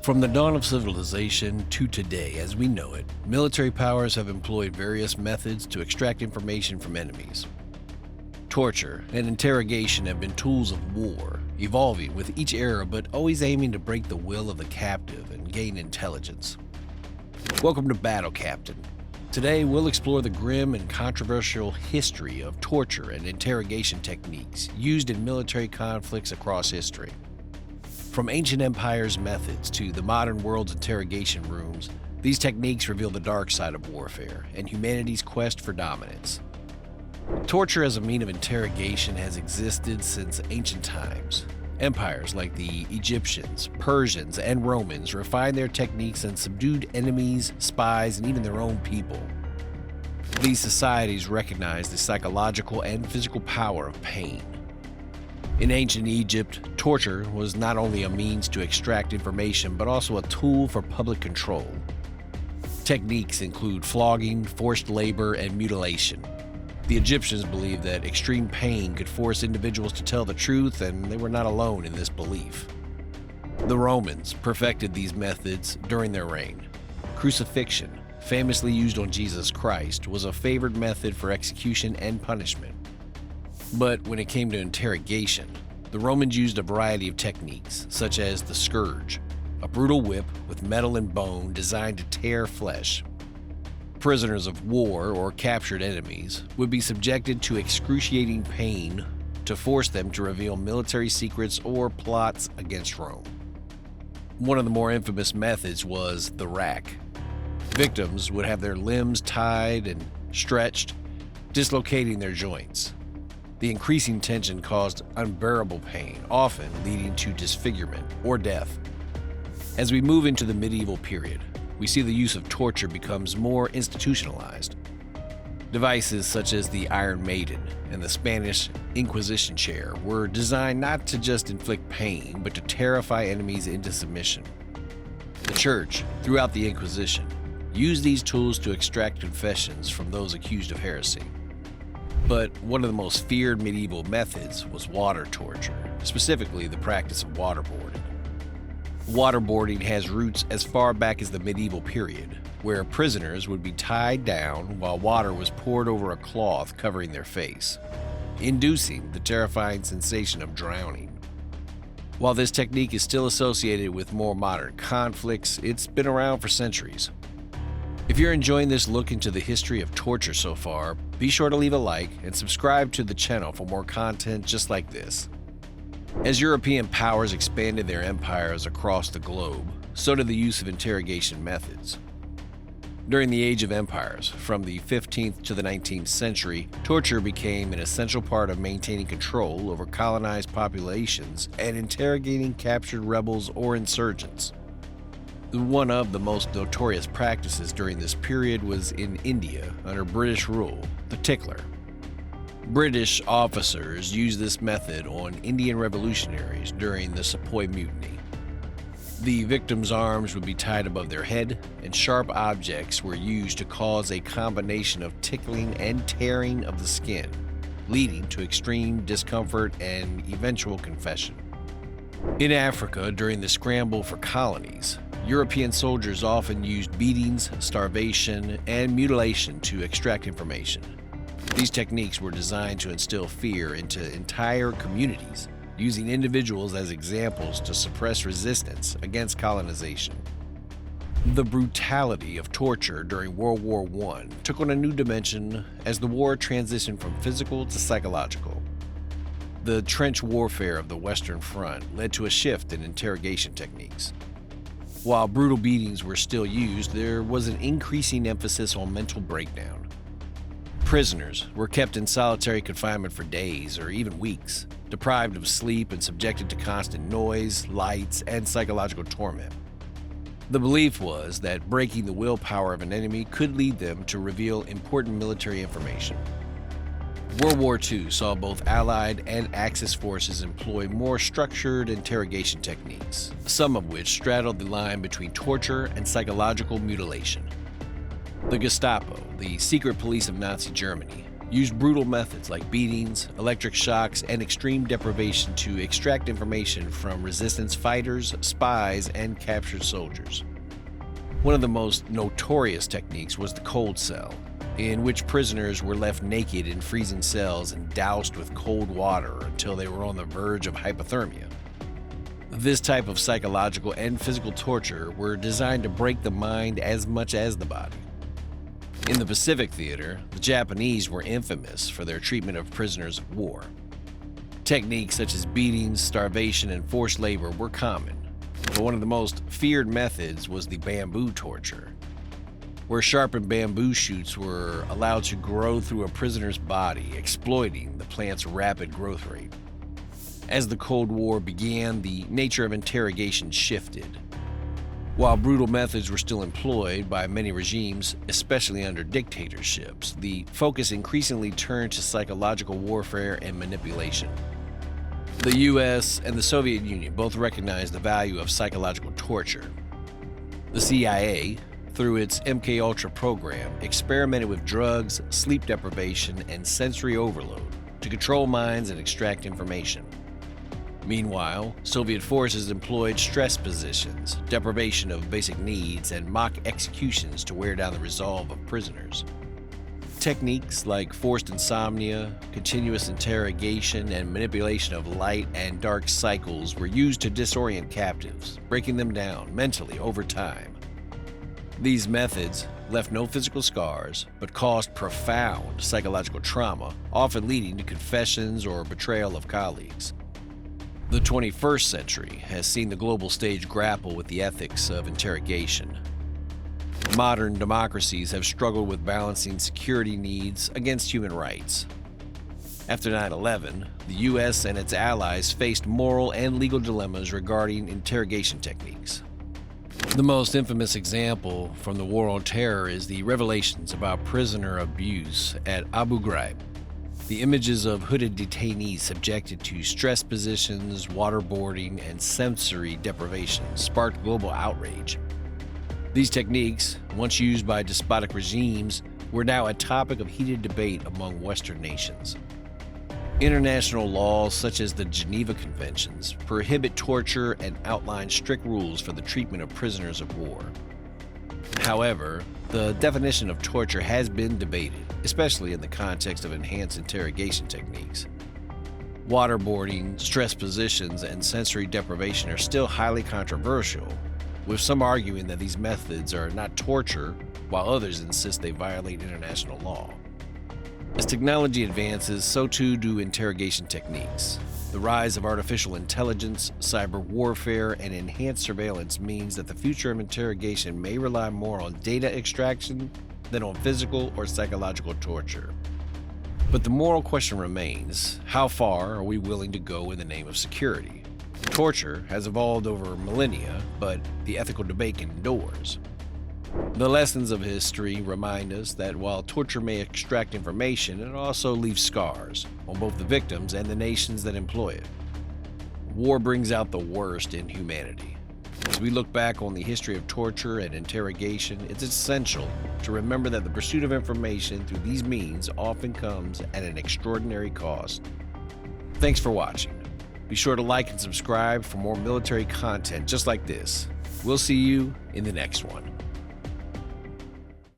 From the dawn of civilization to today as we know it, military powers have employed various methods to extract information from enemies. Torture and interrogation have been tools of war, evolving with each era but always aiming to break the will of the captive and gain intelligence. Welcome to Battle Captain. Today we'll explore the grim and controversial history of torture and interrogation techniques used in military conflicts across history. From ancient empires' methods to the modern world's interrogation rooms, these techniques reveal the dark side of warfare and humanity's quest for dominance. Torture as a means of interrogation has existed since ancient times. Empires like the Egyptians, Persians, and Romans refined their techniques and subdued enemies, spies, and even their own people. These societies recognized the psychological and physical power of pain. In ancient Egypt, torture was not only a means to extract information, but also a tool for public control. Techniques include flogging, forced labor, and mutilation. The Egyptians believed that extreme pain could force individuals to tell the truth, and they were not alone in this belief. The Romans perfected these methods during their reign. Crucifixion, famously used on Jesus Christ, was a favored method for execution and punishment. But when it came to interrogation, the Romans used a variety of techniques, such as the scourge, a brutal whip with metal and bone designed to tear flesh. Prisoners of war or captured enemies would be subjected to excruciating pain to force them to reveal military secrets or plots against Rome. One of the more infamous methods was the rack. Victims would have their limbs tied and stretched, dislocating their joints. The increasing tension caused unbearable pain, often leading to disfigurement or death. As we move into the medieval period, we see the use of torture becomes more institutionalized. Devices such as the Iron Maiden and the Spanish Inquisition chair were designed not to just inflict pain, but to terrify enemies into submission. The Church, throughout the Inquisition, used these tools to extract confessions from those accused of heresy. But one of the most feared medieval methods was water torture, specifically the practice of waterboarding. Waterboarding has roots as far back as the medieval period, where prisoners would be tied down while water was poured over a cloth covering their face, inducing the terrifying sensation of drowning. While this technique is still associated with more modern conflicts, it's been around for centuries. If you're enjoying this look into the history of torture so far, be sure to leave a like and subscribe to the channel for more content just like this. As European powers expanded their empires across the globe, so did the use of interrogation methods. During the Age of Empires, from the 15th to the 19th century, torture became an essential part of maintaining control over colonized populations and interrogating captured rebels or insurgents. One of the most notorious practices during this period was in India under British rule, the tickler. British officers used this method on Indian revolutionaries during the Sepoy Mutiny. The victims' arms would be tied above their head, and sharp objects were used to cause a combination of tickling and tearing of the skin, leading to extreme discomfort and eventual confession. In Africa, during the scramble for colonies, European soldiers often used beatings, starvation, and mutilation to extract information. These techniques were designed to instill fear into entire communities, using individuals as examples to suppress resistance against colonization. The brutality of torture during World War I took on a new dimension as the war transitioned from physical to psychological. The trench warfare of the Western Front led to a shift in interrogation techniques. While brutal beatings were still used, there was an increasing emphasis on mental breakdown. Prisoners were kept in solitary confinement for days or even weeks, deprived of sleep and subjected to constant noise, lights, and psychological torment. The belief was that breaking the willpower of an enemy could lead them to reveal important military information. World War II saw both Allied and Axis forces employ more structured interrogation techniques, some of which straddled the line between torture and psychological mutilation. The Gestapo, the secret police of Nazi Germany, used brutal methods like beatings, electric shocks, and extreme deprivation to extract information from resistance fighters, spies, and captured soldiers. One of the most notorious techniques was the cold cell, in which prisoners were left naked in freezing cells and doused with cold water until they were on the verge of hypothermia. This type of psychological and physical torture were designed to break the mind as much as the body. In the Pacific Theater, the Japanese were infamous for their treatment of prisoners of war. Techniques such as beatings, starvation, and forced labor were common, but one of the most feared methods was the bamboo torture, where sharpened bamboo shoots were allowed to grow through a prisoner's body, exploiting the plant's rapid growth rate. As the Cold War began, the nature of interrogation shifted. While brutal methods were still employed by many regimes, especially under dictatorships, the focus increasingly turned to psychological warfare and manipulation. The US and the Soviet Union both recognized the value of psychological torture. The CIA, through its MKUltra program, experimented with drugs, sleep deprivation, and sensory overload to control minds and extract information. Meanwhile, Soviet forces employed stress positions, deprivation of basic needs, and mock executions to wear down the resolve of prisoners. Techniques like forced insomnia, continuous interrogation, and manipulation of light and dark cycles were used to disorient captives, breaking them down mentally over time. These methods left no physical scars, but caused profound psychological trauma, often leading to confessions or betrayal of colleagues. The 21st century has seen the global stage grapple with the ethics of interrogation. Modern democracies have struggled with balancing security needs against human rights. After 9/11, the US and its allies faced moral and legal dilemmas regarding interrogation techniques. The most infamous example from the War on Terror is the revelations about prisoner abuse at Abu Ghraib. The images of hooded detainees subjected to stress positions, waterboarding, and sensory deprivation sparked global outrage. These techniques, once used by despotic regimes, were now a topic of heated debate among Western nations. International laws such as the Geneva Conventions prohibit torture and outline strict rules for the treatment of prisoners of war. However, the definition of torture has been debated, especially in the context of enhanced interrogation techniques. Waterboarding, stress positions, and sensory deprivation are still highly controversial, with some arguing that these methods are not torture, while others insist they violate international law. As technology advances, so too do interrogation techniques. The rise of artificial intelligence, cyber warfare, and enhanced surveillance means that the future of interrogation may rely more on data extraction than on physical or psychological torture. But the moral question remains: how far are we willing to go in the name of security? Torture has evolved over millennia, but the ethical debate endures. The lessons of history remind us that while torture may extract information, it also leaves scars on both the victims and the nations that employ it. War brings out the worst in humanity. As we look back on the history of torture and interrogation, it's essential to remember that the pursuit of information through these means often comes at an extraordinary cost. Thanks for watching. Be sure to like and subscribe for more military content just like this. We'll see you in the next one.